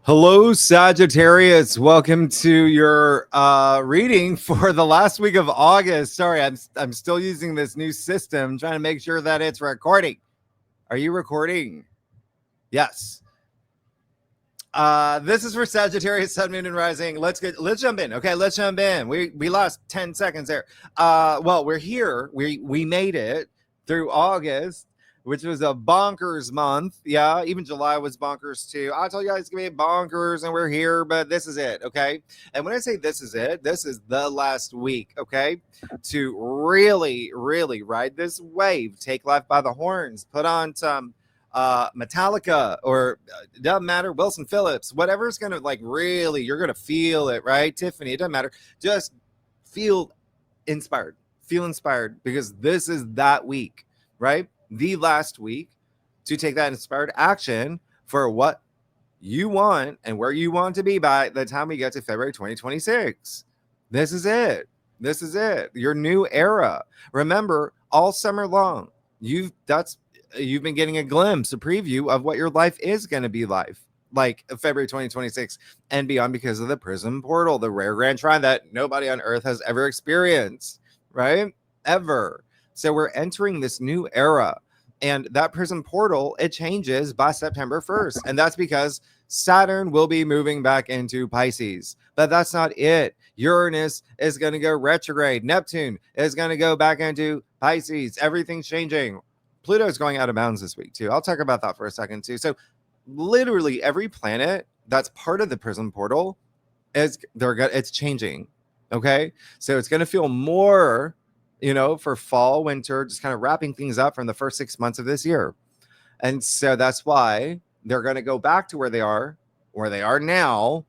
Hello, Sagittarius. Welcome to your reading for the last week of August. Sorry, I'm still using this new system, trying to make sure that it's recording. Are you recording? Yes. This is for Sagittarius, Sun, Moon, and Rising. Let's jump in. Okay, let's jump in. We lost 10 seconds there. Well, we're here. We made it through August, which was a bonkers month. Yeah, even July was bonkers too. I told you guys it's gonna be bonkers, and we're here, but this is it, okay? And when I say this is it, this is the last week, okay? To really, really ride this wave, take life by the horns, put on some Metallica or doesn't matter, Wilson Phillips, whatever's gonna like really, you're gonna feel it, right? Tiffany, it doesn't matter. Just feel inspired because this is that week, right? The last week to take that inspired action for what you want and where you want to be by the time we get to February 2026. This is it. This is it. Your new era. Remember, all summer long, you've been getting a glimpse, a preview of what your life is going to be like February 2026 and beyond because of the prism portal, the rare grand trine that nobody on earth has ever experienced, right? Ever. So we're entering this new era, and that prism portal, it changes by September 1st. And that's because Saturn will be moving back into Pisces. But that's not it. Uranus is going to go retrograde. Neptune is going to go back into Pisces. Everything's changing. Pluto's going out of bounds this week too. I'll talk about that for a second too. So literally every planet that's part of the prism portal it's changing. Okay. So it's going to feel more, for fall, winter, just kind of wrapping things up from the first 6 months of this year. And so that's why they're going to go back to where they are now,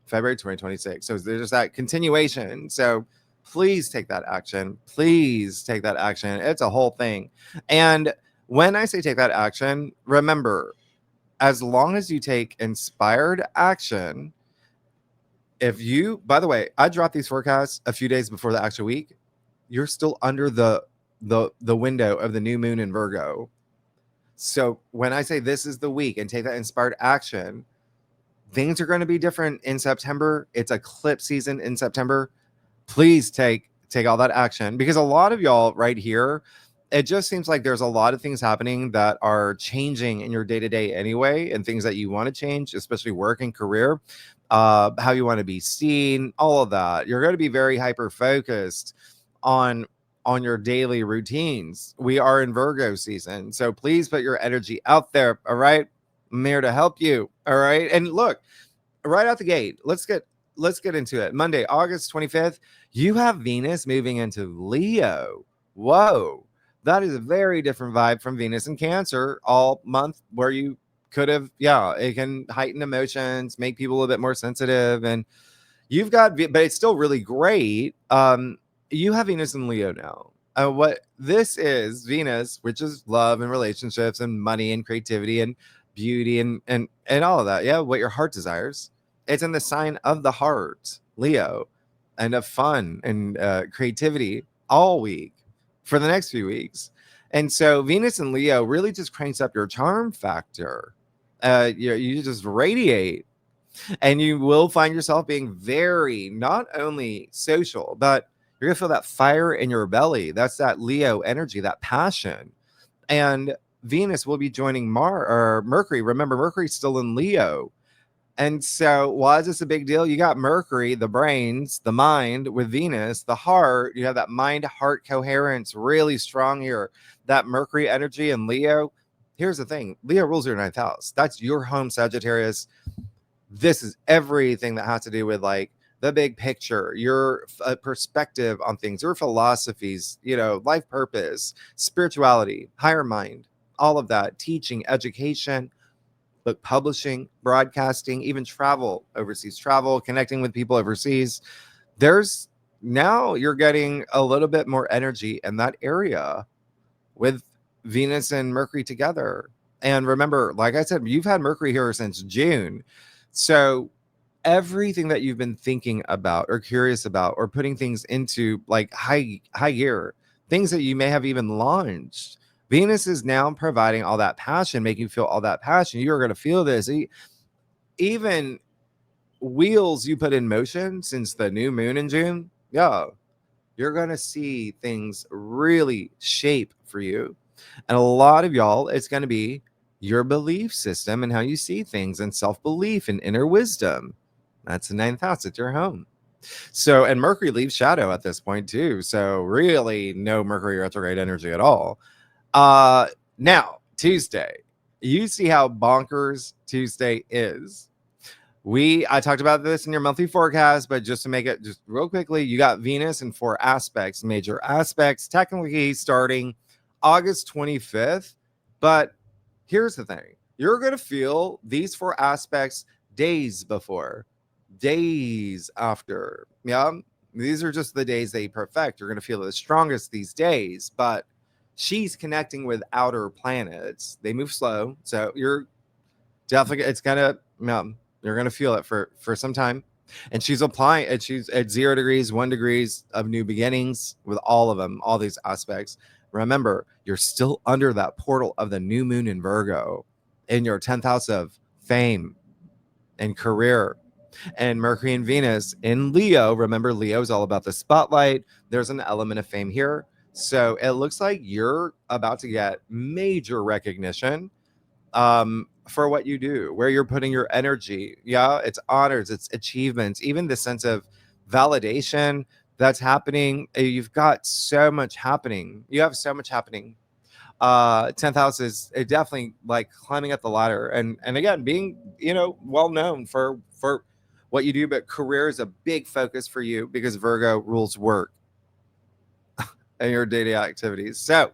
February 2026. So there's just that continuation. So please take that action. Please take that action. It's a whole thing. And when I say take that action, remember, as long as you take inspired action, by the way, I dropped these forecasts a few days before the actual week. You're still under the window of the new moon in Virgo. So when I say this is the week and take that inspired action, things are going to be different in September. It's eclipse season in September. Please take all that action, because a lot of y'all right here, it just seems like there's a lot of things happening that are changing in your day-to-day anyway, and things that you want to change, especially work and career, how you want to be seen, all of that. You're going to be very hyper focused on your daily routines. We are in Virgo season, so please put your energy out there. All right, I'm here to help you. All right, and look, right out the gate, let's get into it. Monday, August 25th, you have Venus moving into Leo. Whoa, that is a very different vibe from Venus in Cancer all month, where you could have, it can heighten emotions, make people a little bit more sensitive, and you've got, but it's still really great. You have Venus in Leo now. What this is, Venus, which is love and relationships and money and creativity and beauty and all of that. Yeah, what your heart desires. It's in the sign of the heart, Leo, and of fun and creativity all week for the next few weeks. And so Venus and Leo really just cranks up your charm factor. You just radiate, and you will find yourself being very, not only social, but you're going to feel that fire in your belly. That's that Leo energy, that passion. And Venus will be joining Mercury. Remember, Mercury's still in Leo. And so why is this a big deal? You got Mercury, the brains, the mind, with Venus, the heart. You have that mind-heart coherence really strong here. That Mercury energy in Leo. Here's the thing. Leo rules your 9th house. That's your home, Sagittarius. This is everything that has to do with like the big picture, your perspective on things, your philosophies, life purpose, spirituality, higher mind, all of that, teaching, education, book publishing, broadcasting, even travel, overseas travel, connecting with people overseas. Now you're getting a little bit more energy in that area with Venus and Mercury together. And remember, like I said, you've had Mercury here since June. So everything that you've been thinking about or curious about or putting things into like high gear, things that you may have even launched, Venus is now providing all that passion, making you feel all that passion. You're going to feel this. even wheels you put in motion since the new moon in June, yeah, you're going to see things really shape for you. And a lot of y'all, it's going to be your belief system and how you see things and self-belief and inner wisdom. That's the 9th house. It's your home. So, and Mercury leaves shadow at this point too. So really no Mercury retrograde energy at all. Now, Tuesday, you see how bonkers Tuesday is. I talked about this in your monthly forecast, but just to make it just real quickly, you got Venus in 4 aspects, major aspects, technically starting August 25th. But here's the thing. You're going to feel these 4 aspects days before, days after. Yeah. These are just the days they perfect. You're going to feel the strongest these days, but she's connecting with outer planets. They move slow. So you're definitely, it's going to, you're going to feel it for some time. And she's applying it. She's at 0 degrees, 1 degrees of new beginnings with all of them, all these aspects. Remember, you're still under that portal of the new moon in Virgo in your 10th house of fame and career. And Mercury and Venus in Leo. Remember, Leo is all about the spotlight. There's an element of fame here. So it looks like you're about to get major recognition for what you do, where you're putting your energy. Yeah, it's honors, it's achievements, even the sense of validation that's happening. You've got so much happening. You have so much happening. 10th house is definitely like climbing up the ladder, and again, being, well known for what you do, but career is a big focus for you because Virgo rules work and your daily activities. So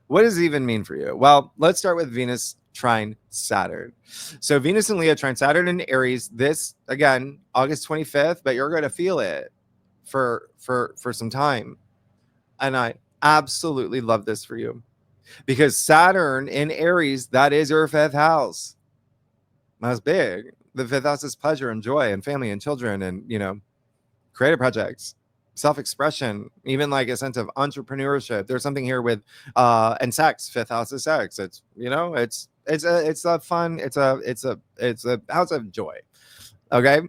what does it even mean for you? Well, let's start with Venus trine Saturn. So Venus and Leo trine Saturn in Aries, this again August 25th, but you're going to feel it for some time. And I absolutely love this for you because Saturn in Aries, that is your 5th house. That's big. The 5th house is pleasure and joy and family and children and, creative projects, self-expression, even like a sense of entrepreneurship. There's something here with and sex. 5th house is sex. It's it's a fun, it's a house of joy. Okay.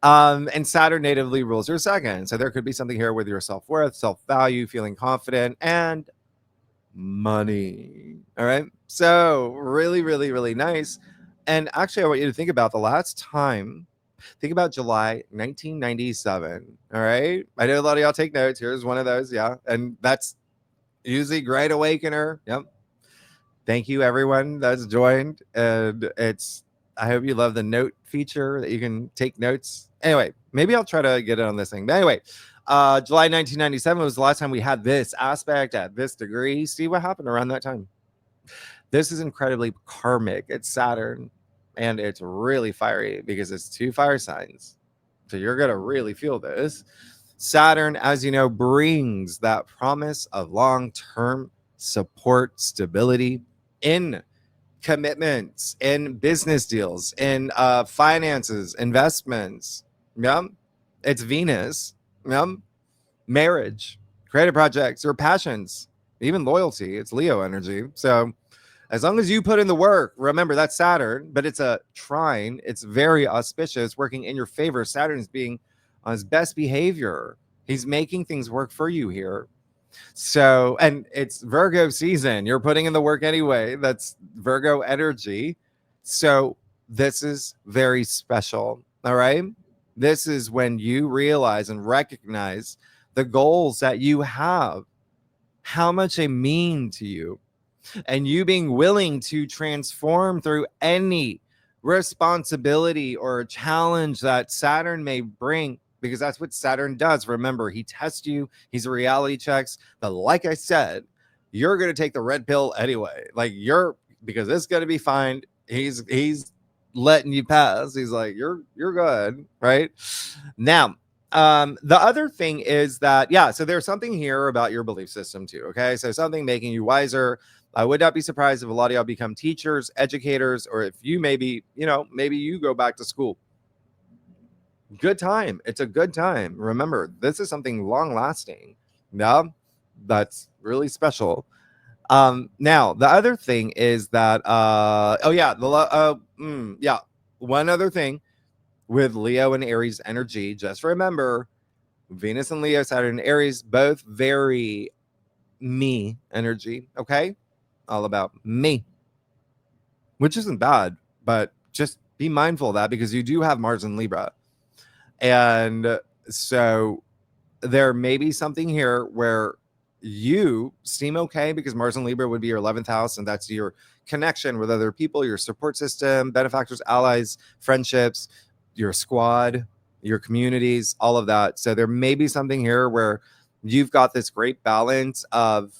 And Saturn natively rules your 2nd. So there could be something here with your self-worth, self-value, feeling confident, and money. All right. So really, really, really nice. And actually, I want you to think about the last time. Think about July 1997. All right. I know a lot of y'all take notes. Here's one of those. Yeah. And that's usually Great Awakener. Yep. Thank you, everyone that's joined. And I hope you love the note feature that you can take notes. Anyway, maybe I'll try to get it on this thing. But anyway, July 1997 was the last time we had this aspect at this degree. See what happened around that time. This is incredibly karmic. It's Saturn, and it's really fiery because it's 2 fire signs. So you're going to really feel this. Saturn, as you know, brings that promise of long-term support, stability in commitments, in business deals, in finances, investments. Yeah. It's Venus. Yeah. Marriage, creative projects, or passions, even loyalty. It's Leo energy. So as long as you put in the work, remember that's Saturn, but it's a trine. It's very auspicious, working in your favor. Saturn's being on his best behavior. He's making things work for you here. So, and it's Virgo season. You're putting in the work anyway. That's Virgo energy. So this is very special. All right. This is when you realize and recognize the goals that you have, how much they mean to you, and you being willing to transform through any responsibility or challenge that Saturn may bring, because that's what Saturn does. Remember, he tests you, he's a reality checks. But like I said, you're going to take the red pill anyway. Because it's going to be fine. He's letting you pass. He's like, you're good, right? Now, the other thing is that, so there's something here about your belief system too. Okay. So something making you wiser. I would not be surprised if a lot of y'all become teachers, educators, or if you maybe you go back to school. Good time. It's a good time. Remember, this is something long lasting. Yeah. That's really special. Now the other thing is that, one other thing with Leo and Aries energy. Just remember, Venus and Leo, Saturn and Aries, both very me energy. Okay. All about me, which isn't bad, but just be mindful of that because you do have Mars in Libra. And so there may be something here where you seem okay because Mars and Libra would be your 11th house, and that's your connection with other people, your support system, benefactors, allies, friendships, your squad, your communities, all of that. So there may be something here where you've got this great balance of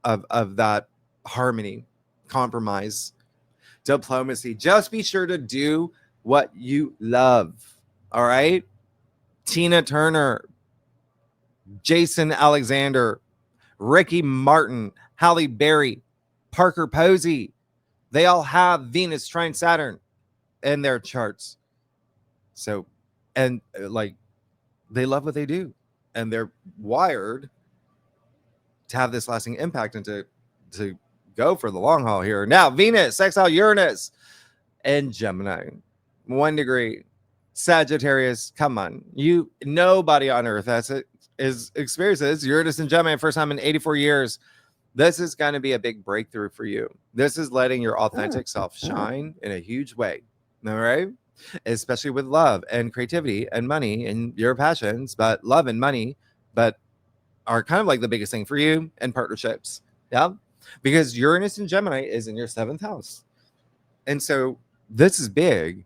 that harmony, compromise, diplomacy. Just be sure to do what you love. All right. Tina Turner, Jason Alexander, Ricky Martin, Halle Berry, Parker Posey. They all have Venus trine Saturn in their charts. So, and like, they love what they do, and they're wired to have this lasting impact and to go for the long haul here. Now, Venus, sextile Uranus, and Gemini, 1 degree. Sagittarius, come on. Nobody on earth is experiences Uranus and Gemini first time in 84 years. This is going to be a big breakthrough for you. This is letting your authentic self shine in a huge way. All right. Especially with love and creativity and money and your passions, but love and money, but are kind of like the biggest thing for you, and partnerships. Yeah. Because Uranus and Gemini is in your 7th house. And so this is big.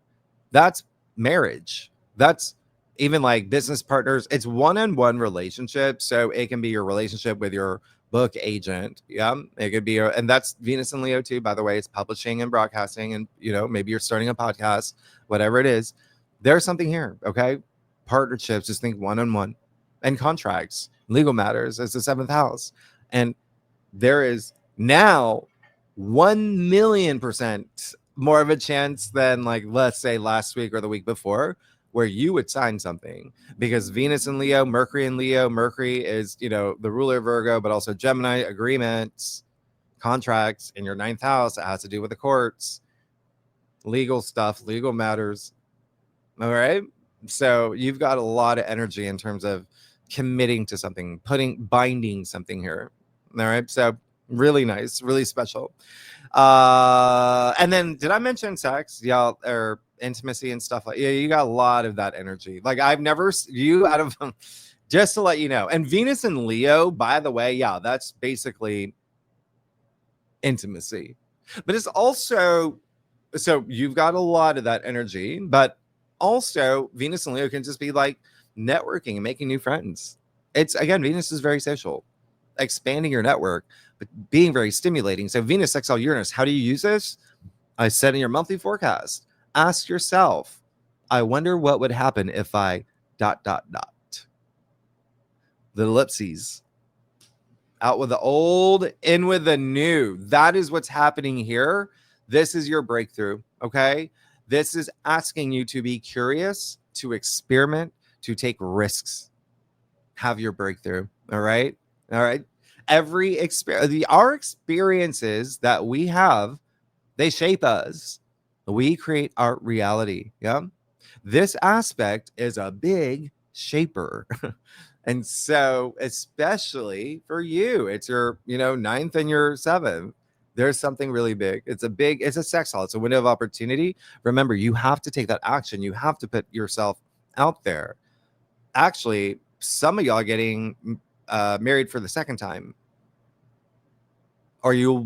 That's marriage. That's even like business partners. It's one-on-one relationship. So it can be your relationship with your book agent. Yeah. It could be, and that's Venus and Leo too, by the way. It's publishing and broadcasting. And, maybe you're starting a podcast, whatever it is. There's something here. Okay. Partnerships, just think one-on-one, and contracts, legal matters as the 7th house. And there is now 1,000,000% more of a chance than, like, let's say last week or the week before, where you would sign something, because Venus and Leo, Mercury and Leo. Mercury is, the ruler of Virgo, but also Gemini. Agreements, contracts in your 9th house. It has to do with the courts, legal stuff, legal matters. All right. So you've got a lot of energy in terms of committing to something, binding something here. All right. So really nice, really special. And then did I mention sex? Yeah, or intimacy and stuff like, yeah, you got a lot of that energy. Like I've never you out of just to let you know. And Venus and Leo, by the way, yeah, that's basically intimacy. But it's also, so you've got a lot of that energy, but also Venus and Leo can just be like networking and making new friends. It's, again, Venus is very social, expanding your network, but being very stimulating. So Venus sextile Uranus, how do you use this? I said in your monthly forecast, ask yourself, I wonder what would happen if I ... The ellipses. Out with the old, in with the new. That is what's happening here. This is your breakthrough, okay? This is asking you to be curious, to experiment, to take risks. Have your breakthrough, all right? All right. Our experiences that we have, they shape us. We create our reality, yeah? This aspect is a big shaper. And so, especially for you, it's your, 9th and your 7th. There's something really big. It's a sextile. It's a window of opportunity. Remember, you have to take that action. You have to put yourself out there. Actually, some of y'all are getting married for the second time, or you'll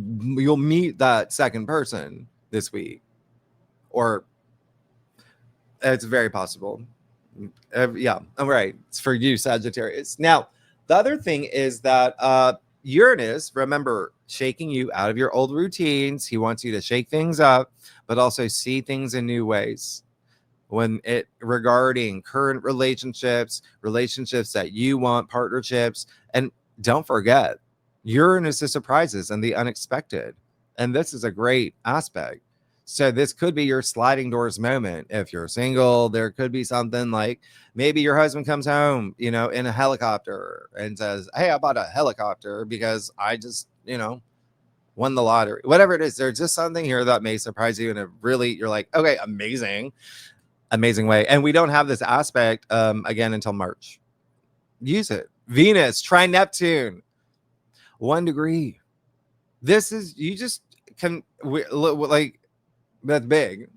meet that second person this week, or it's very possible. Yeah, all right. It's for you, Sagittarius. Now, the other thing is that Uranus, remember, shaking you out of your old routines. He wants you to shake things up, but also see things in new ways. When it regarding current relationships that you want, partnerships, and don't forget, Uranus is surprises and the unexpected. And this is a great aspect. So this could be your sliding doors moment. If you're single, there could be something like maybe your husband comes home, in a helicopter and says, hey, I bought a helicopter because I just, won the lottery. Whatever it is, there's just something here that may surprise you. And it really, you're like, okay, amazing. amazing way. And we don't have this aspect again until March. Use it. Venus, trine Neptune, 1 degree. This is, you just can, like, that's big.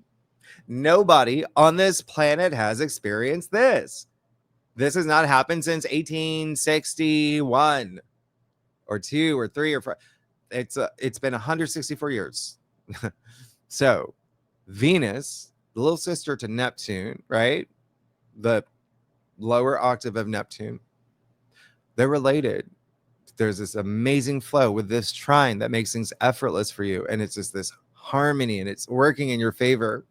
Nobody on this planet has experienced this. This has not happened since 1861 or 2 or 3 or 4. It's been 164 years. So Venus, the little sister to Neptune, right? The lower octave of Neptune. They're related. There's this amazing flow with this trine that makes things effortless for you. And it's just this harmony and it's working in your favor.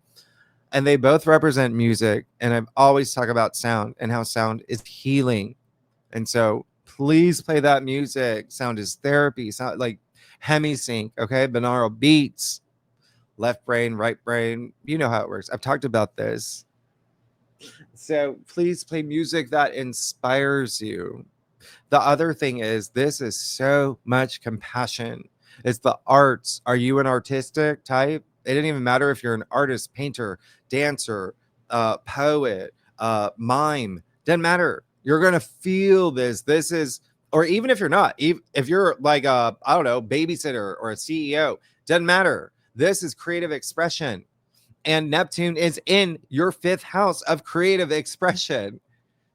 And they both represent music. And I've always talked about sound and how sound is healing. And so please play that music. Sound is therapy. Sound like hemisync, okay? Binaural beats, left brain, right brain. You know how it works. I've talked about this. So please play music that inspires you. The other thing is, this is so much compassion. It's the arts. Are you an artistic type? It didn't even matter if you're an artist, painter, dancer, poet, mime. Doesn't matter. You're going to feel this. This is, or even if you're not, if you're like a, I don't know, babysitter or a CEO, doesn't matter. This is creative expression. And Neptune is in your 5th house of creative expression.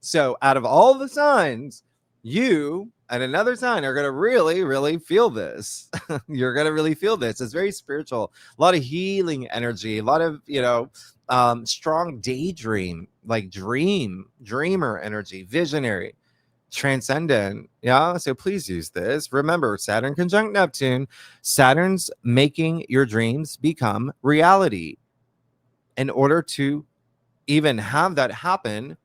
So out of all the signs, you and another sign are going to really, really feel this. You're going to really feel this. It's very spiritual. A lot of healing energy, a lot of, strong daydream, like dreamer energy, visionary, transcendent. Yeah. So please use this. Remember, Saturn conjunct Neptune. Saturn's making your dreams become reality. In order to even have that happen,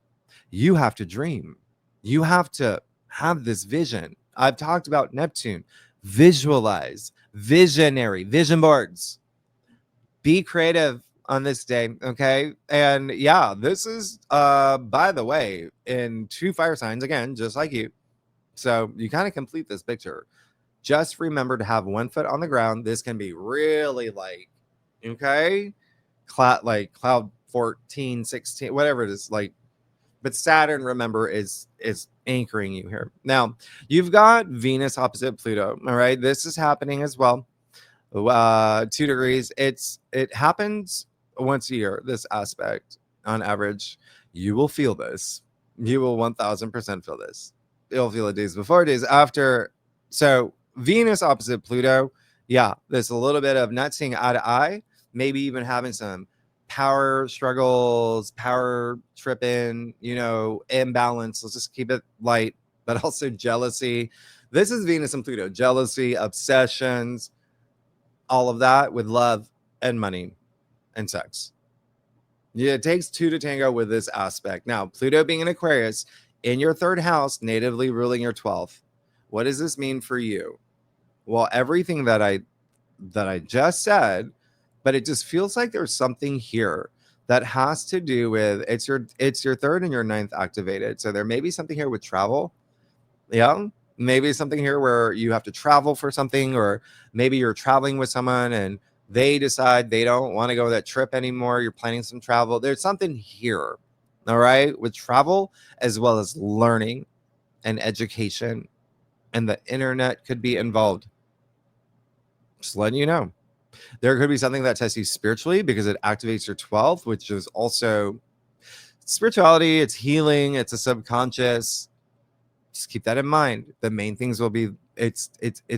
you have to dream. You have to have this vision. I've talked about Neptune. Visualize, visionary, vision boards. Be creative on this day, okay? And yeah, this is, by the way, in 2 fire signs, again, just like you. So you kind of complete this picture. Just remember to have 1 foot on the ground. This can be really like, okay? Cloud 14, 16, whatever it is, like, but Saturn, remember, is anchoring you here. Now, you've got Venus opposite Pluto. All right, this is happening as well. 2 degrees. It happens once a year. This aspect, on average, you will feel this. You will 1000% feel this. You'll feel it days before, days after. So Venus opposite Pluto. Yeah, there's a little bit of not seeing eye to eye. Maybe even having some power struggles, power tripping, imbalance. Let's just keep it light, but also jealousy. This is Venus and Pluto. Jealousy, obsessions, all of that with love and money and sex. Yeah, it takes 2 to tango with this aspect. Now, Pluto being in Aquarius in your 3rd house, natively ruling your 12th. What does this mean for you? Well, everything that I just said, but it just feels like there's something here that has to do with it's your 3rd and your 9th activated. So there may be something here with travel. Yeah. Maybe something here where you have to travel for something, or maybe you're traveling with someone and they decide they don't want to go that trip anymore. You're planning some travel. There's something here. All right. With travel as well as learning and education, and the internet could be involved. Just letting you know. There could be something that tests you spiritually because it activates your 12th, which is also spirituality. It's healing. It's a subconscious. Just keep that in mind. The main things will be it's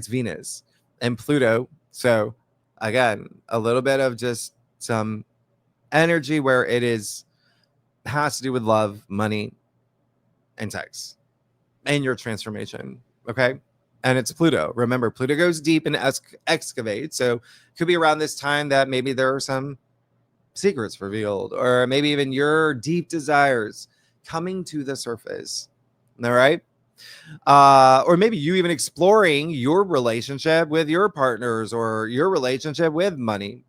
Venus and Pluto. So again, a little bit of just some energy where it has to do with love, money, and sex, and your transformation. Okay. And it's Pluto. Remember, Pluto goes deep and excavates. So it could be around this time that maybe there are some secrets revealed, or maybe even your deep desires coming to the surface. All right. Or maybe you even exploring your relationship with your partners or your relationship with money.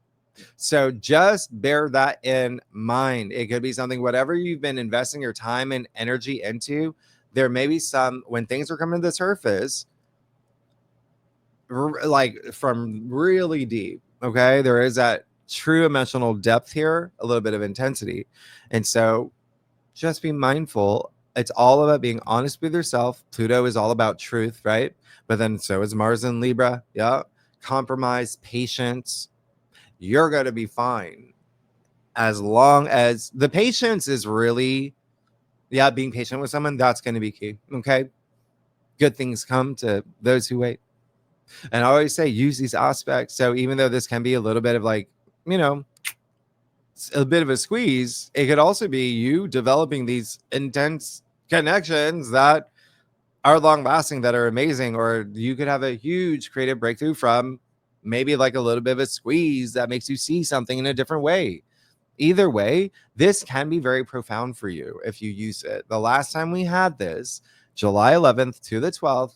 So just bear that in mind. It could be something, whatever you've been investing your time and energy into, there may be some, when things are coming to the surface, like from really deep, okay, there is that true emotional depth here, a little bit of intensity. And so just be mindful. It's all about being honest with yourself. Pluto is all about truth, right? But then so is Mars in Libra. Yeah. Compromise, patience. You're going to be fine as long as the patience is really, yeah, being patient with someone. That's going to be key. Okay. Good things come to those who wait. And I always say use these aspects. So even though this can be a little bit of like, you know, a bit of a squeeze, it could also be you developing these intense connections that are long lasting, that are amazing, or you could have a huge creative breakthrough from maybe like a little bit of a squeeze that makes you see something in a different way. Either way, this can be very profound for you if you use it. The last time we had this, July 11th to the 12th,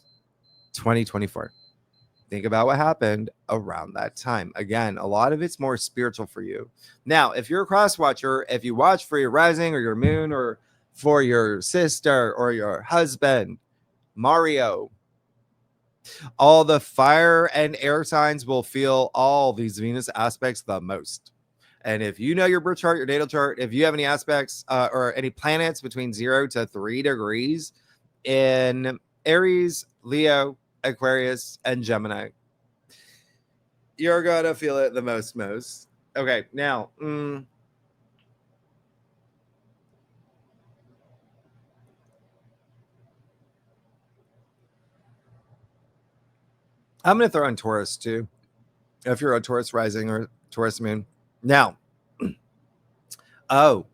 2024. Think about what happened around that time. Again, a lot of it's more spiritual for you. Now, if you're a cross watcher, if you watch for your rising or your moon or for your sister or your husband, Mario, all the fire and air signs will feel all these Venus aspects the most. And if you know your birth chart, your natal chart, if you have any aspects or any planets between 0 to 3 degrees in Aries, Leo, Aquarius, and Gemini, you're gonna feel it the most. Okay, now I'm gonna throw in Taurus too, if you're a Taurus rising or Taurus moon. Now, oh,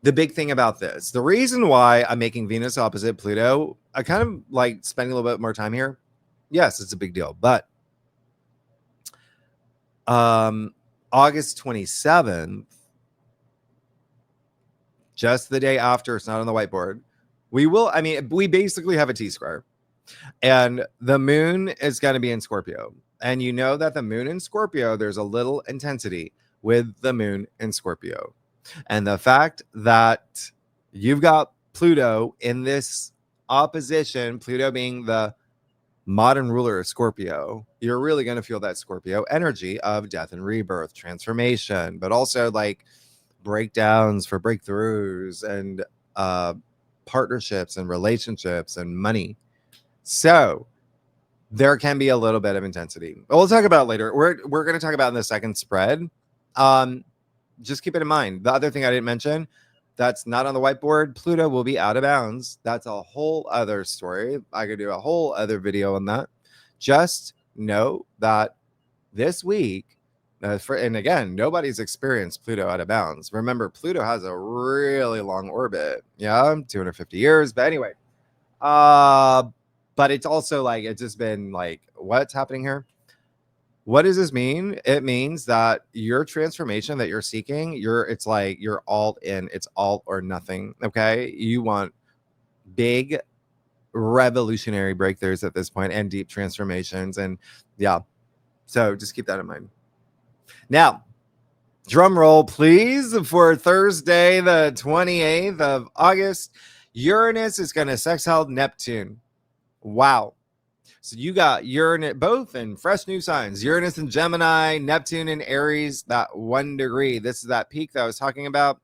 the big thing about this, the reason why I'm making Venus opposite Pluto, I kind of like spending a little bit more time here. Yes, it's a big deal, but August 27th, just the day after, it's not on the whiteboard, we basically have a T-square. And the moon is going to be in Scorpio. And you know that the moon in Scorpio, there's a little intensity with the moon in Scorpio. And the fact that you've got Pluto in this opposition, Pluto being the modern ruler of Scorpio, you're really going to feel that Scorpio energy of death and rebirth, transformation, but also like breakdowns for breakthroughs and partnerships and relationships and money. So there can be a little bit of intensity. But we'll talk about it later. We're going to talk about in the second spread. Just keep it in mind. The other thing I didn't mention that's not on the whiteboard, Pluto will be out of bounds. That's a whole other story. I could do a whole other video on that. Just know that this week, and again, nobody's experienced Pluto out of bounds. Remember, Pluto has a really long orbit. Yeah, 250 years. But anyway, but it's also like it's just been like, what's happening here? What does this mean? It means that your transformation that you're seeking, it's like you're all in, it's all or nothing. Okay. You want big revolutionary breakthroughs at this point and deep transformations. And yeah. So just keep that in mind. Now, drum roll, please, for Thursday, the 28th of August. Uranus is going to sextile Neptune. Wow. So you got Uranus, both in fresh new signs, Uranus in Gemini, Neptune in Aries, that 1 degree. This is that peak that I was talking about.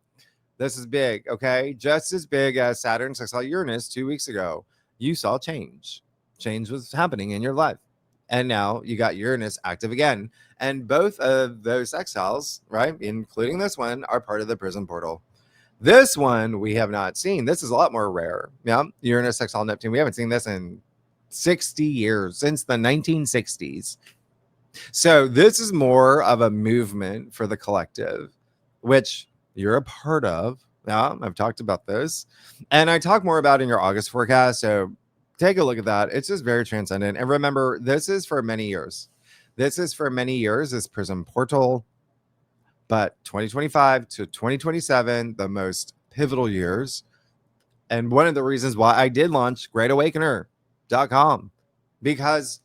This is big, okay? Just as big as Saturn sextile Uranus 2 weeks ago. You saw change. Change was happening in your life. And now you got Uranus active again. And both of those sextiles, right, including this one, are part of the prison portal. This one we have not seen. This is a lot more rare. Yeah, Uranus sextile Neptune. We haven't seen this in 60 years, since the 1960s. So this is more of a movement for the collective, which you're a part of. Yeah, I've talked about this, and I talk more about in your August forecast. So take a look at that. It's just very transcendent. And remember, this is for many years. This is for many years, this prism portal. But 2025 to 2027, the most pivotal years. And one of the reasons why I did launch greatawakener.com, because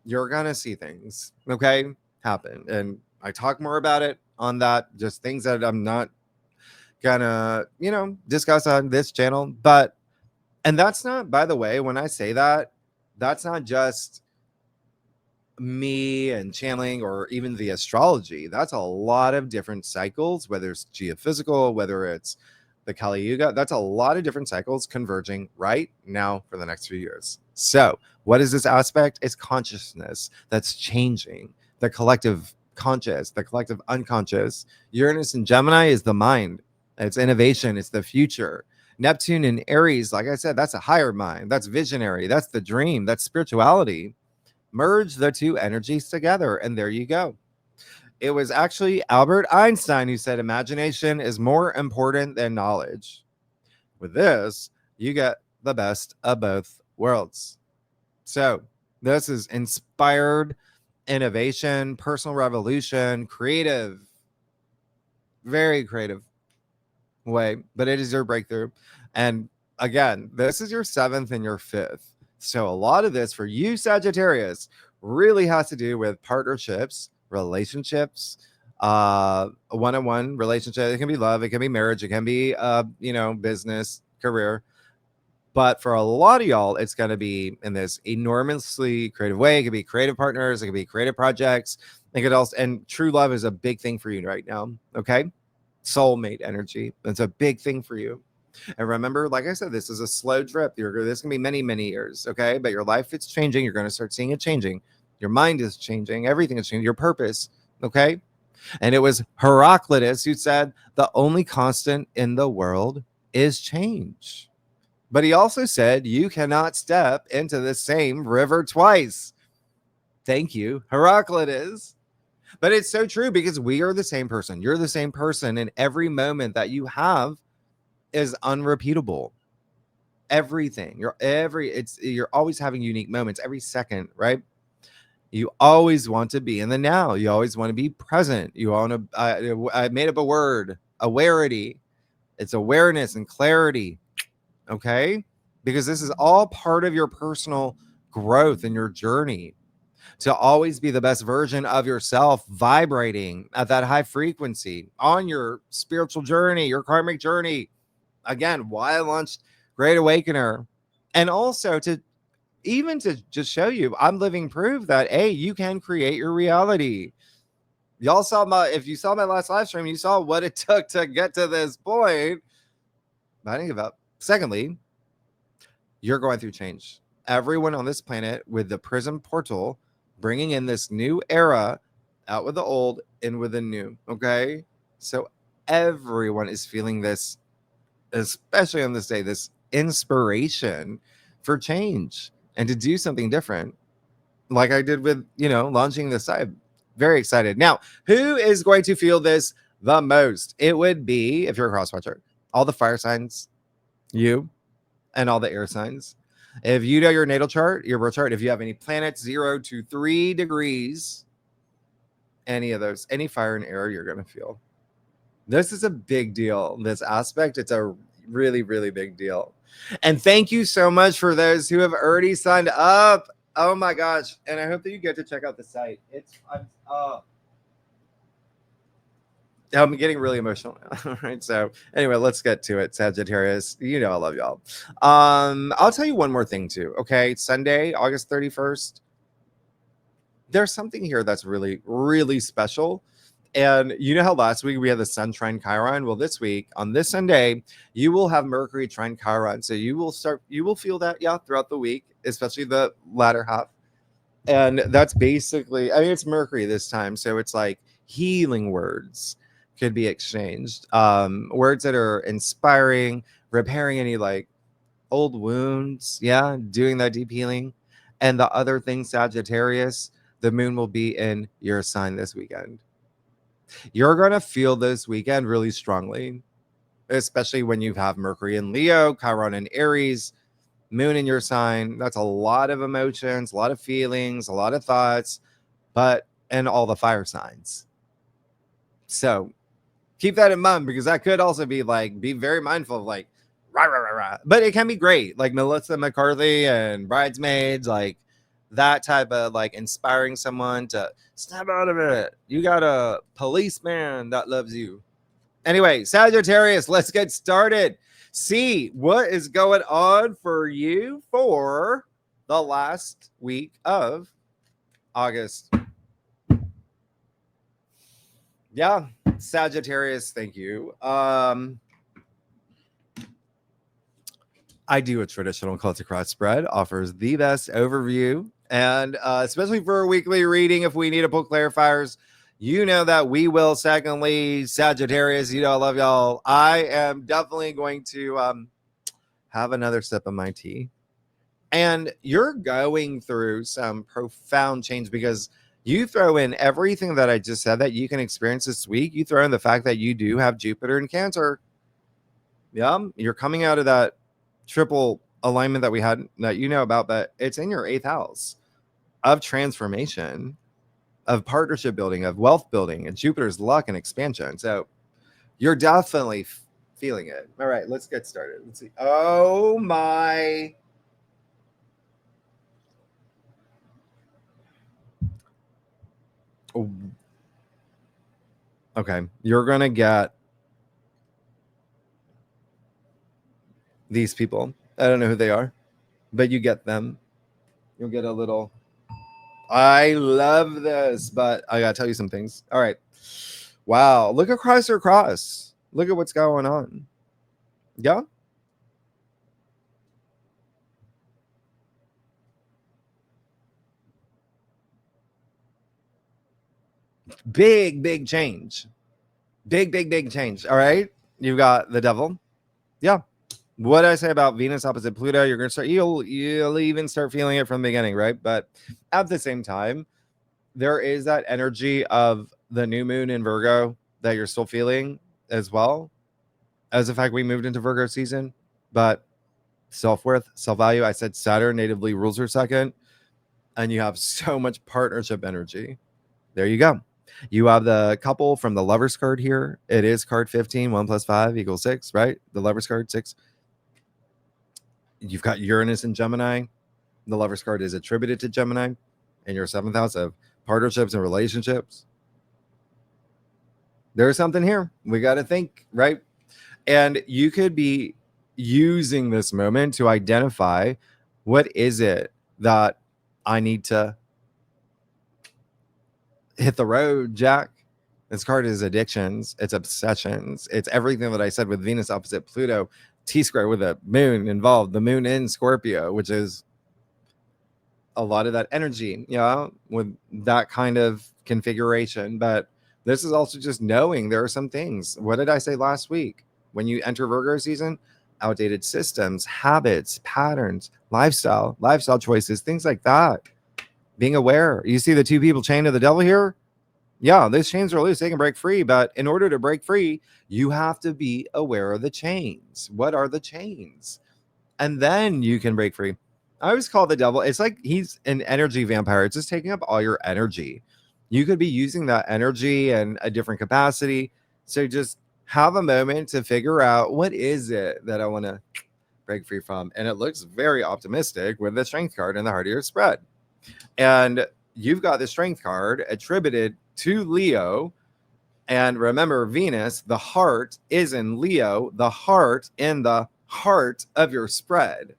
you're going to see things, okay, happen. And I talk more about it on that, just things that I'm not going to, discuss on this channel. But, and that's not, by the way, when I say that, that's not just me and channeling, or even the astrology, that's a lot of different cycles, whether it's geophysical, whether it's the Kali Yuga, that's a lot of different cycles converging right now for the next few years. So what is this aspect? It's consciousness that's changing, the collective conscious, the collective unconscious. Uranus and Gemini is the mind, it's innovation, it's the future. Neptune and Aries, like I said, that's a higher mind, that's visionary, that's the dream, that's spirituality. Merge the two energies together, and there you go. It was actually Albert Einstein who said imagination is more important than knowledge. With this, you get the best of both worlds. So this is inspired innovation, personal revolution, creative, very creative way, but it is your breakthrough. And again, this is your 7th and your 5th. So a lot of this for you, Sagittarius, really has to do with partnerships, relationships, one-on-one relationship. It can be love, it can be marriage, it can be business, career. But for a lot of y'all, it's going to be in this enormously creative way. It could be creative partners, it could be creative projects. It could also, and true love is a big thing for you right now. Okay. Soulmate energy. That's a big thing for you. And remember, like I said, this is a slow drip. This can be many, many years. Okay. But your life, it's changing. You're going to start seeing it changing. Your mind is changing. Everything is changing. Your purpose. Okay. And it was Heraclitus who said the only constant in the world is change. But he also said you cannot step into the same river twice. Thank you, Heraclitus. But it's so true, because we are the same person. You're the same person, and every moment that you have is unrepeatable. Everything. You're always having unique moments every second, right? You always want to be in the now. You always want to be present. You want to I made up a word, awareness. It's awareness and clarity. Okay? Because this is all part of your personal growth and your journey to always be the best version of yourself, vibrating at that high frequency on your spiritual journey, your karmic journey. Again, why I launched Great Awakener. And also to just show you, I'm living proof that, hey, you can create your reality. Y'all saw if you saw my last live stream, you saw what it took to get to this point. I didn't give up. Secondly, you're going through change. Everyone on this planet with the Prism portal, bringing in this new era, out with the old, in with the new. Okay. So everyone is feeling this, especially on this day, this inspiration for change and to do something different. Like I did with, launching this site. Very excited. Now, who is going to feel this the most? It would be, if you're a crosswatcher, all the fire signs, you, and all the air signs. If you know your natal chart, your birth chart, if you have any planets 0 to 3 degrees, any of those, any fire and air, you're going to feel. This is a big deal. This aspect, it's a really, really big deal. And thank you so much for those who have already signed up. Oh my gosh. And I hope that you get to check out the site. I'm getting really emotional now. All right. So anyway, let's get to it. Sagittarius, I love y'all. I'll tell you one more thing too. Okay. Sunday, August 31st. There's something here that's really, really special. And you know how last week we had the Sun trine Chiron? Well, this week on this Sunday, you will have Mercury trine Chiron. So you will feel that, throughout the week, especially the latter half. And that's basically, it's Mercury this time. So it's like healing words could be exchanged. Words that are inspiring, repairing any like old wounds. Yeah. Doing that deep healing. And the other thing, Sagittarius, the moon will be in your sign this weekend. You're going to feel this weekend really strongly, especially when you have Mercury in Leo, Chiron in Aries, moon in your sign. That's a lot of emotions, a lot of feelings, a lot of thoughts, and all the fire signs. So keep that in mind, because that could also be like, be very mindful of like, rah, rah, rah, rah. But it can be great. Like Melissa McCarthy and Bridesmaids, like that type of like inspiring someone to snap out of it. You got a policeman that loves you. Anyway, Sagittarius, let's get started. See what is going on for you for the last week of August. Yeah, Sagittarius, thank you. I do a traditional Celtic cross spread, offers the best overview, and especially for a weekly reading, if we need to pull clarifiers, you know that we will. Secondly, Sagittarius, you know I love y'all. I am definitely going to have another sip of my tea. And you're going through some profound change because you throw in everything that I just said that you can experience this week. You throw in the fact that you do have Jupiter in Cancer. Yeah, you're coming out of that triple alignment that we had that you know about, but it's in your 8th house of transformation, of partnership building, of wealth building, and Jupiter's luck and expansion. So you're definitely feeling it. All right, let's get started. Let's see. Oh my. Okay, you're gonna get these people. I don't know who they are, but you get them. You'll get a little. I love this, but I gotta tell you some things. All right. Wow. Look across your cross. Look at what's going on. Yeah. Big change. Big change. All right. You've got the devil. Yeah. What did I say about Venus opposite Pluto? You're gonna start. You'll even start feeling it from the beginning, right? But at the same time, there is that energy of the new moon in Virgo that you're still feeling as well as the fact we moved into Virgo season. But self-worth, self-value, I said Saturn natively rules her second, and you have so much partnership energy. There you go. You have the couple from the Lovers card here. It is card 15. 1 plus 5 equals 6, right? The Lovers card, 6. You've got Uranus and Gemini. The Lovers card is attributed to Gemini in your 7th house of partnerships and relationships. There's something here. We got to think, right? And you could be using this moment to identify what is it that I need to hit the road, Jack. This card is addictions, it's obsessions, it's everything that I said with Venus opposite Pluto, T-square with a moon involved, the moon in Scorpio, which is a lot of that energy, yeah, with that kind of configuration. But this is also just knowing there are some things. What did I say last week? When you enter Virgo season, outdated systems, habits, patterns, lifestyle choices, things like that. Being aware. You see the two people chained to the devil here? Yeah, those chains are loose. They can break free. But in order to break free, you have to be aware of the chains. What are the chains? And then you can break free. I always call the devil, it's like he's an energy vampire. It's just taking up all your energy. You could be using that energy in a different capacity. So just have a moment to figure out what is it that I want to break free from. And it looks very optimistic with the strength card in the heart of your spread. And you've got the strength card attributed to Leo. And remember, Venus, the heart is in Leo, the heart in the heart of your spread.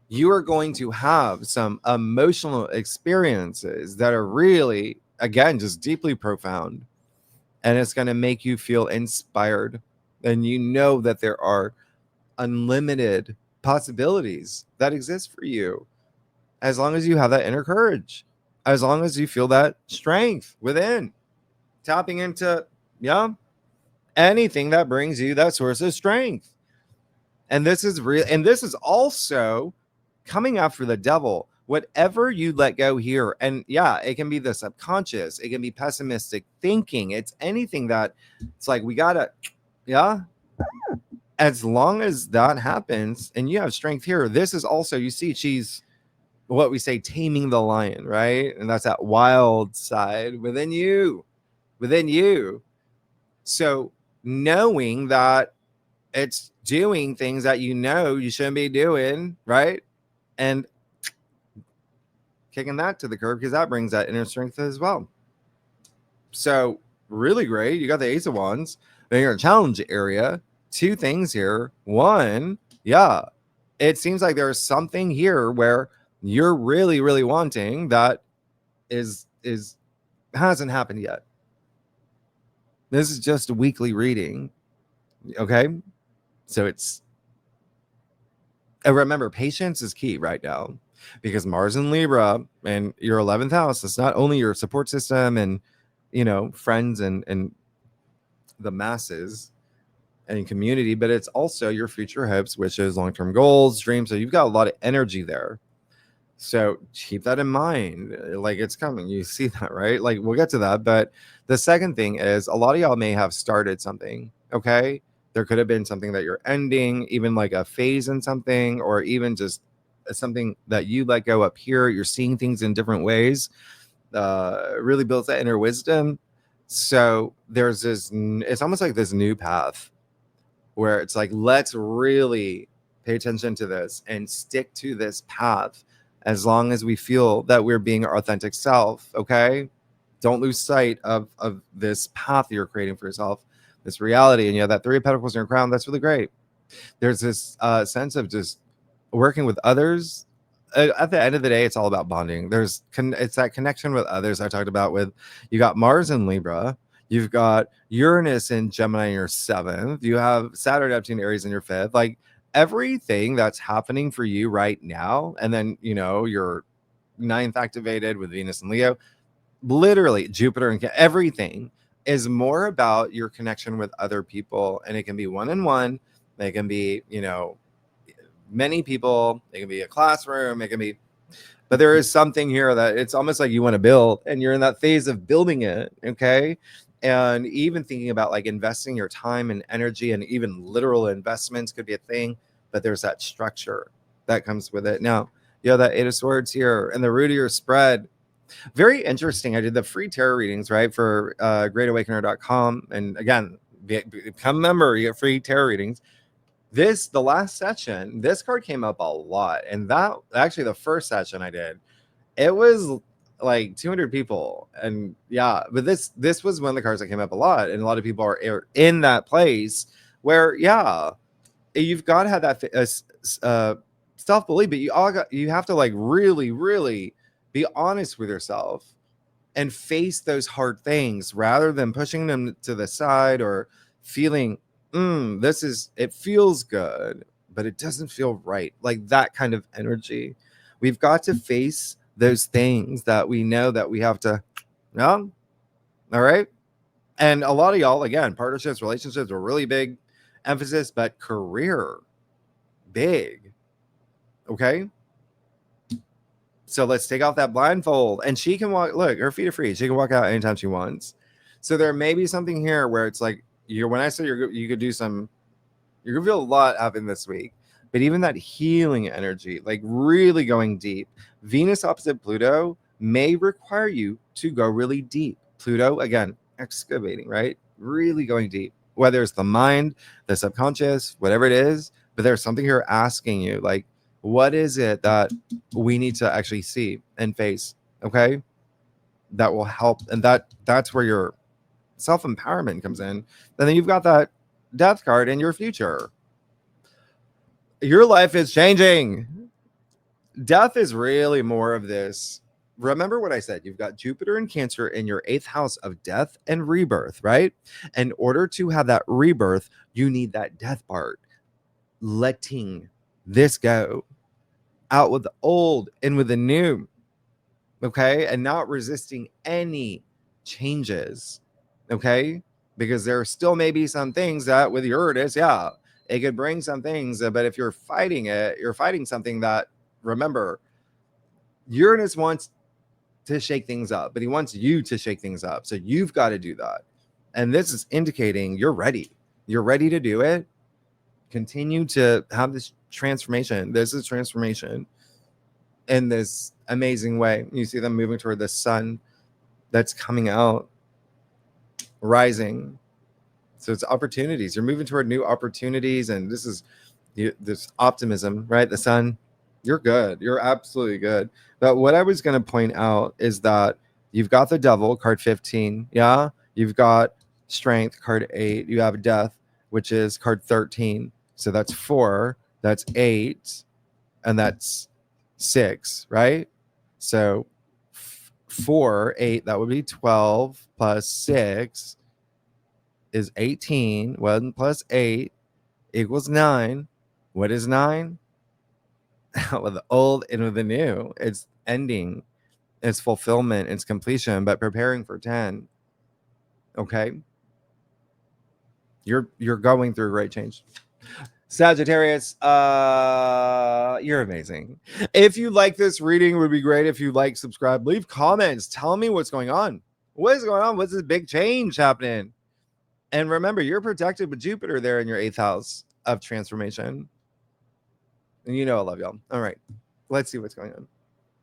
You are going to have some emotional experiences that are really, again, just deeply profound. And it's going to make you feel inspired. And you know that there are unlimited possibilities that exist for you as long as you have that inner courage, as long as you feel that strength within, tapping into, yeah, anything that brings you that source of strength. And this is real. And this is also coming after the devil. Whatever you let go here, and yeah, it can be the subconscious, it can be pessimistic thinking, it's anything that it's like we gotta, yeah. As long as that happens and you have strength here, this is also, you see, she's what we say taming the lion, right? And that's that wild side within you. So knowing that it's doing things that you know you shouldn't be doing, right? And kicking that to the curb, because that brings that inner strength as well. So really great. You got the Ace of Wands. Then you're in a challenge area. 2 things here. One, yeah, it seems like there's something here where you're really wanting that is hasn't happened yet. This is just a weekly reading. Okay. So it's, and remember, patience is key right now, because Mars in Libra and your 11th house is not only your support system and, friends and the masses and community, but it's also your future hopes, wishes, long-term goals, dreams. So you've got a lot of energy there. So keep that in mind. Like, it's coming. You see that, right? Like, we'll get to that. But the second thing is, a lot of y'all may have started something. Okay. There could have been something that you're ending, even like a phase in something, or even just something that you let go up here. You're seeing things in different ways. Really builds that inner wisdom. So there's this, it's almost like this new path where it's like, let's really pay attention to this and stick to this path as long as we feel that we're being our authentic self. Okay. Don't lose sight of this path you're creating for yourself, this reality. And that 3 of Pentacles in your crown, that's really great. There's this sense of just working with others. At the end of the day, it's all about bonding. It's that connection with others I talked about. With, you got Mars in Libra, you've got Uranus in Gemini in your 7th, you have Saturn, Neptune, Aries in your 5th. Like, everything that's happening for you right now, and then your 9th activated with Venus and Leo, literally Jupiter and everything is more about your connection with other people. And it can be one-on-one, it can be many people, it can be a classroom, it can be, but there is something here that it's almost like you want to build, and you're in that phase of building it. Okay. And even thinking about like investing your time and energy, and even literal investments could be a thing, but there's that structure that comes with it. Now, that 8 of Swords here and the root of your spread. Very interesting. I did the free tarot readings, right, for greatawakener.com. And again, become a member, you get free tarot readings. The last session, this card came up a lot. And that, actually, the first session I did, it was like 200 people. And yeah, but this was one of the cards that came up a lot. And a lot of people are in that place where, yeah, you've got to have that self-belief, but you have to like really, really be honest with yourself and face those hard things, rather than pushing them to the side or feeling, it feels good, but it doesn't feel right. Like that kind of energy. We've got to face those things that we know that we have to, all right. And a lot of y'all, again, partnerships, relationships are really big emphasis, but career, big. Okay. So let's take off that blindfold, and she can walk. Look, her feet are free. She can walk out anytime she wants. So there may be something here where it's like, when I say you could do some, you're gonna feel a lot happen this week. But even that healing energy, like really going deep. Venus opposite Pluto may require you to go really deep. Pluto, again, excavating, right? Really going deep. Whether it's the mind, the subconscious, whatever it is, but there's something here asking you, like, what is it that we need to actually see and face? Okay. That will help. And that's where your self-empowerment comes in. And then you've got that death card in your future. Your life is changing. Death is really more of this. Remember what I said. You've got Jupiter and Cancer in your 8th house of death and rebirth, right? In order to have that rebirth, you need that death part. Letting this go, out with the old, in with the new. Okay. And not resisting any changes. Okay. Because there still may be some things that with Uranus, yeah, it could bring some things. But if you're fighting it, you're fighting something that, remember, Uranus wants to shake things up, but he wants you to shake things up. So you've got to do that. And this is indicating you're ready. You're ready to do it. Continue to have this transformation. This is transformation in this amazing way. You see them moving toward the sun that's coming out, rising. So it's opportunities. You're moving toward new opportunities. And this is this optimism, right? The sun, you're good. You're absolutely good. But what I was going to point out is that you've got the devil, card 15. Yeah. You've got strength, card 8. You have death, which is card 13. So that's 4. That's 8. And that's 6, right? So 4, 8, that would be 12 plus 6 is 18. 1 plus 8 equals 9. What is 9? With the old and with the new. It's ending, it's fulfillment, it's completion, but preparing for 10. Okay? You're going through great change. Sagittarius, you're amazing. If you like this reading, it would be great if you like, subscribe, leave comments, tell me what's going on. What is going on? What's this big change happening? And remember, you're protected with Jupiter there in your 8th house of transformation. And you know I love y'all. All right, let's see what's going on.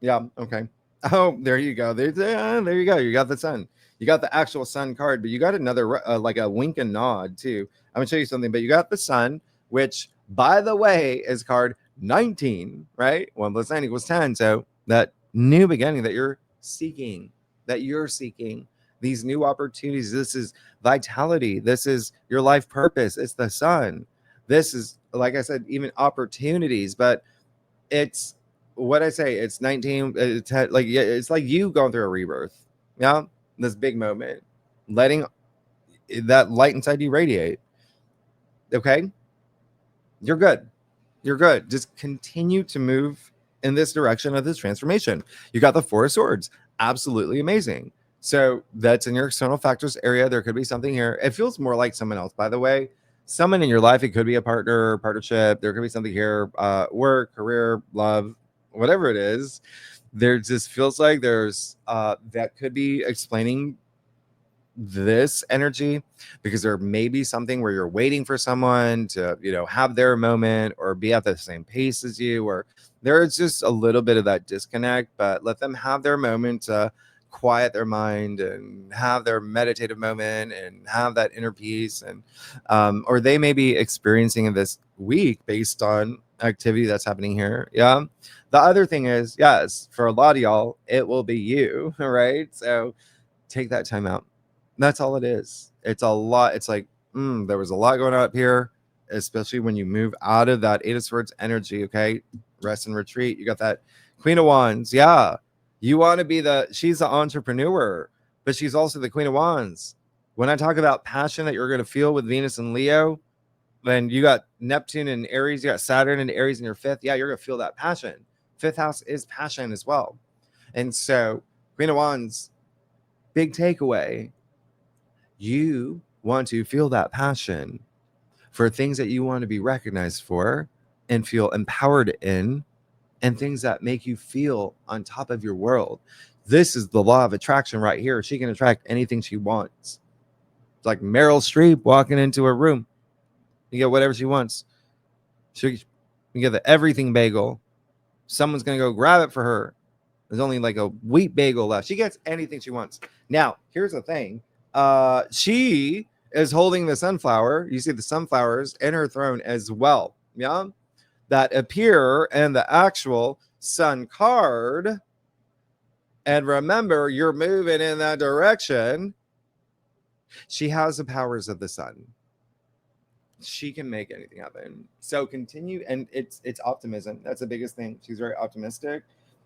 Yeah, okay. Oh, there you go. There you go. You got the sun. You got the actual sun card, but you got another like a wink and nod too. I'm gonna show you something, but you got the sun, which by the way is card 19, right? 1 plus 9 equals 10. So that new beginning that you're seeking, these new opportunities. This is vitality. This is your life purpose. It's the sun. This is, like I said, even opportunities, but it's what I say. It's 19. It's like, yeah, it's like you going through a rebirth. Yeah, this big moment, letting that light inside you radiate. Okay, you're good. You're good. Just continue to move in this direction of this transformation. You got the 4 of Swords. Absolutely amazing. So that's in your external factors area. There could be something here. It feels more like someone else, by the way. Someone in your life. It could be a partner, partnership. There could be something here. Work, career, love, whatever it is. There just feels like there's that could be explaining this energy, because there may be something where you're waiting for someone to, have their moment or be at the same pace as you, or there's just a little bit of that disconnect. But let them have their moment to quiet their mind and have their meditative moment and have that inner peace. And or they may be experiencing this week based on activity that's happening here. Yeah, the other thing is, yes, for a lot of y'all it will be you. Right, so take that time out. That's all it is. It's a lot. It's like, there was a lot going on up here, especially when you move out of that 8 of Swords energy. Okay, rest and retreat. You got that Queen of Wands. Yeah, you want to be she's the entrepreneur, but she's also the Queen of Wands. When I talk about passion that you're going to feel with Venus and Leo, then you got Neptune and Aries, you got Saturn and Aries in your 5th. Yeah, you're going to feel that passion. 5th house is passion as well. And so, Queen of Wands, big takeaway. You want to feel that passion for things that you want to be recognized for and feel empowered in, and things that make you feel on top of your world. This is the law of attraction right here. She can attract anything she wants. It's like Meryl Streep walking into a room. You get whatever she wants. You get the everything bagel. Someone's going to go grab it for her. There's only like a wheat bagel left. She gets anything she wants. Now, here's the thing. She is holding the sunflower. You see the sunflowers in her throne as well. Yeah, that appear in the actual sun card. And remember, you're moving in that direction. She has the powers of the sun. She can make anything happen. So continue, and it's optimism. That's the biggest thing. She's very optimistic,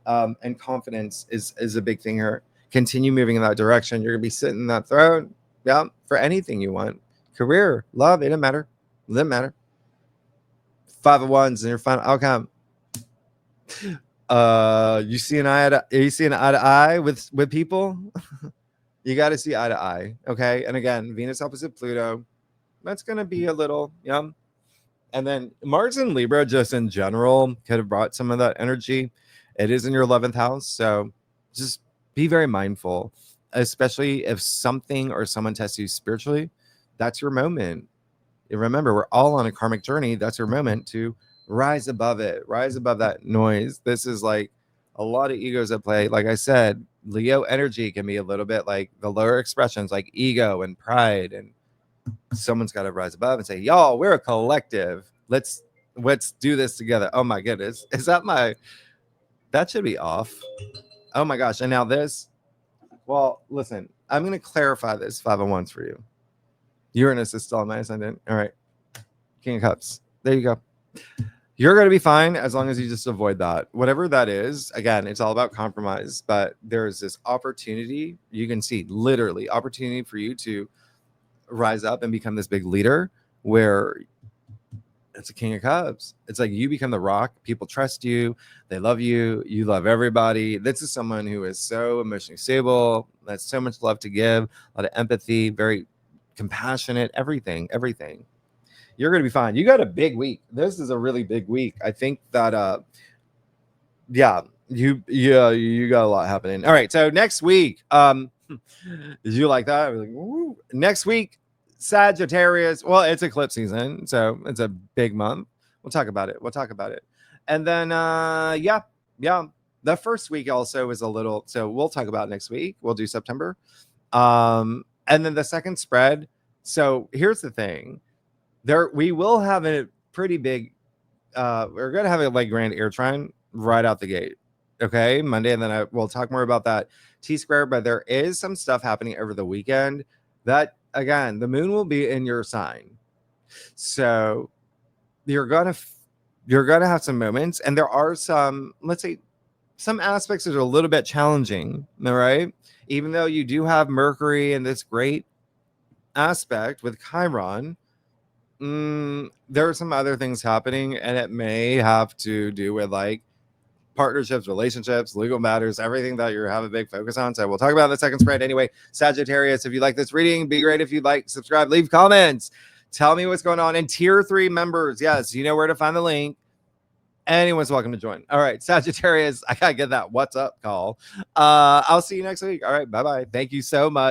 and confidence is a big thing here. Continue moving in that direction. You're gonna be sitting in that throne, yeah, for anything you want. Career, love, it doesn't matter. It doesn't matter. 5 of Wands and your final outcome. You see an eye to eye with people. You got to see eye to eye. Okay, and again, Venus opposite Pluto. That's gonna be a little, yeah. And then Mars and Libra, just in general, could have brought some of that energy. It is in your 11th house, so just be very mindful, especially if something or someone tests you spiritually. That's your moment. And remember, we're all on a karmic journey. That's your moment to rise above it, rise above that noise. This is like a lot of egos at play. Like I said, Leo energy can be a little bit like the lower expressions, like ego and pride, and someone's got to rise above and say, y'all, we're a collective. Let's do this together. Oh my goodness. Is that should be off. Oh my gosh. And now this, well, listen, I'm going to clarify this 5 of Wands for you. Uranus is still in my ascendant. All right. King of Cups. There you go. You're going to be fine as long as you just avoid that. Whatever that is, again, it's all about compromise, but there's this opportunity. You can see literally opportunity for you to rise up and become this big leader where it's a king of cups. It's like you become the rock. People trust you. They love you. You love everybody. This is someone who is so emotionally stable. That's so much love to give, a lot of empathy, very compassionate, everything. You're going to be fine. You got a big week. This is a really big week. I think that, you got a lot happening. All right. So next week, did you like that? I was like, woo. Next week, Sagittarius. Well, it's eclipse season, so it's a big month. We'll talk about it. And then, the first week also is a little. So we'll talk about next week. We'll do September, and then the second spread. So here's the thing. We will have a pretty big we're gonna have a like grand air trine right out the gate, okay, Monday, and then we'll talk more about that T-square. But there is some stuff happening over the weekend that, again, the moon will be in your sign, so you're gonna have some moments, and there are some, let's say, some aspects that are a little bit challenging, all right, even though you do have Mercury in this great aspect with Chiron. There are some other things happening, and it may have to do with like partnerships, relationships, legal matters, everything that you have a big focus on. So we'll talk about the second spread anyway. Sagittarius, if you like this reading, be great if you'd like, subscribe, leave comments, tell me what's going on. And tier 3 members, yes, you know where to find the link. Anyone's welcome to join. All right, Sagittarius, I gotta get that what's up call. I'll see you next week. All right, bye-bye. Thank you so much.